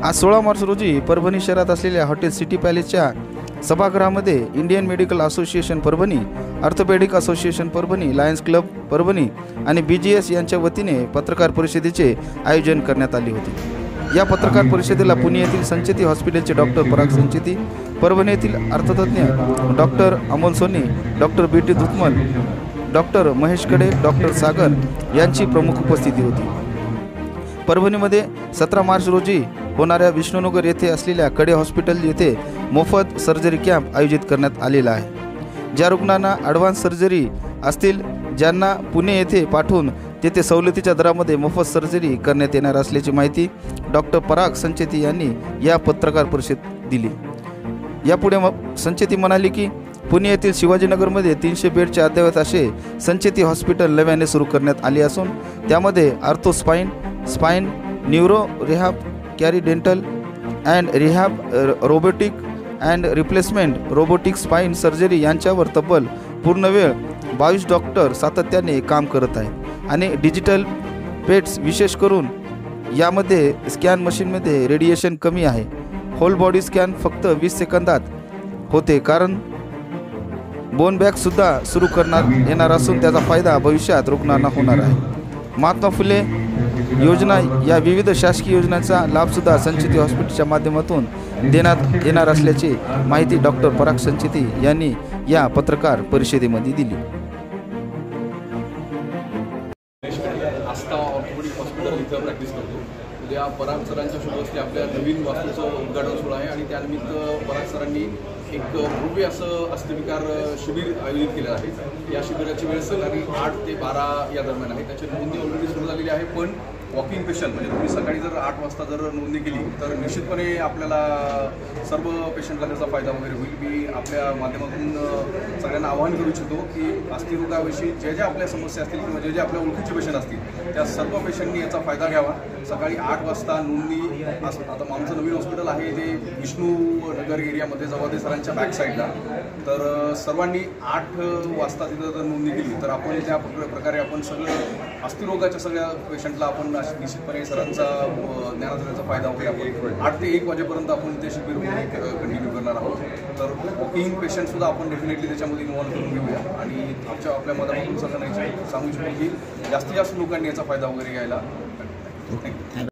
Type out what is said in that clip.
आज 16 मार्च रोजी परभणी शहरात असलेल्या हॉटेल सिटी पॅलेसच्या सभागृहामध्ये Indian medical association Parbhani, orthopaedic association Parbhani, lions club Parbhani आणि BGS यांच्या वतीने पत्रकार परिषदेचे आयोजन करण्यात आले होते। या पत्रकार परिषदेला पुणे येथील संचेती हॉस्पिटलचे डॉक्टर पराग संचेती, परभणी येथील अर्थतज्ञ doctor Amol Soni, doctor BT Dhutmal, doctor Mahesh Kade, doctor सागर यांची प्रमुख उपस्थिती होती। परभणीमध्ये 17 मार्च रोजी होणाऱ्या विष्णुनगर येथे असलेल्या कडे हॉस्पिटल येथे मोफत सर्जरी कॅम्प आयोजित करण्यात आलेला आहे। ज्या रुग्णांना ॲडव्हान्स सर्जरी असतील, ज्यांना पुणे येथे पाठवून तेथे सवलतीच्या दरामध्ये मोफत सर्जरी करण्यात येणार असल्याची माहिती डॉक्टर पराग संचेती यांनी या पत्रकार परिषदेत दिली। यापुढे संचेती म्हणाले की पुणे येथील शिवाजीनगरमध्ये 300 बेडचे अद्ययावत असे संचेती हॉस्पिटल नव्याने सुरू करण्यात आले असून त्यामध्ये ortho spine, neuro rehab, carry dental and rehab, robotic and replacement, robotic spine surgery यांच्यावर तब्बल पूर्णवेळ 22 डॉक्टर सातत्याने काम करत आहेत आणि डिजिटल पेट्स विशेष करून यामध्ये स्कॅन मशीनमध्ये रेडिएशन कमी आहे। होल बॉडी स्कॅन फक्त 20 सेकंदात होते, कारण बोन बॅग सुद्धा सुरू करण्यात येणार असून त्याचा फायदा भविष्यात रुग्णांना होणार आहे। महात्मा फुले योजना या विविध शासकीय योजनांचा लाभसुद्धा संचेती हॉस्पिटलच्या माध्यमातून देण्यात येणार असल्याची माहिती डॉक्टर पराग संचेती यांनी या पत्रकार परिषदेमध्ये दिली। आस्था ऑर्थोपेडिक हॉस्पिटल इथं प्रॅक्टिस करतो। उद्या पराग सरांच्या शुभहस्ते आपल्या नवीन वास्तूचं उद्घाटन सोहळा आहे आणि त्यानिमित्त पराग सरांनी एक भव्य असं अस्थिविकार शिबिर आयोजित केलं आहे। या शिबिराची वेळ सकाळी 8 ते 12 या दरम्यान आहे। त्याची नोंदणी ऑलरेडी सुरू झालेली आहे, पण वॉकिंग पेशंट म्हणजे तुम्ही सकाळी जर 8 वाजता जर नोंदणी केली तर निश्चितपणे आपल्याला सर्व पेशंटला त्याचा फायदा वगैरे होईल। मी आपल्या माध्यमातून सगळ्यांना आवाहन करू इच्छितो की अस्थिरोगाविषयी ज्या आपल्या समस्या असतील किंवा जे आपल्या ओळखीचे पेशंट असतील त्या सर्व पेशंटनी याचा फायदा घ्यावा। सकाळी 8 वाजता नोंदणी, आता आमचं नवीन हॉस्पिटल आहे ते विष्णुनगर एरियामध्ये जवादे सरांच्या बॅक साईडला, तर सर्वांनी 8 वाजता तिथं जर नोंदणी केली तर आपण त्या प्रकारे आपण सगळं अस्थिरोगाच्या सगळ्या पेशंटला आपण निश्चितपणे सरांचा ज्ञानाचा फायदा वगैरे आपण 8 ते 1 वाजेपर्यंत आपण ते शिबिर कंटिन्यू करणार आहोत। तर वॉकिंग पेशंटसुद्धा आपण डेफिनेटली त्याच्यामध्ये इन्व्हॉल्व करून घेऊया आणि आपल्या मतामधून सगळ्यांना सांगू इच्छितो की जास्तीत जास्त लोकांनी याचा फायदा वगैरे घ्यायला।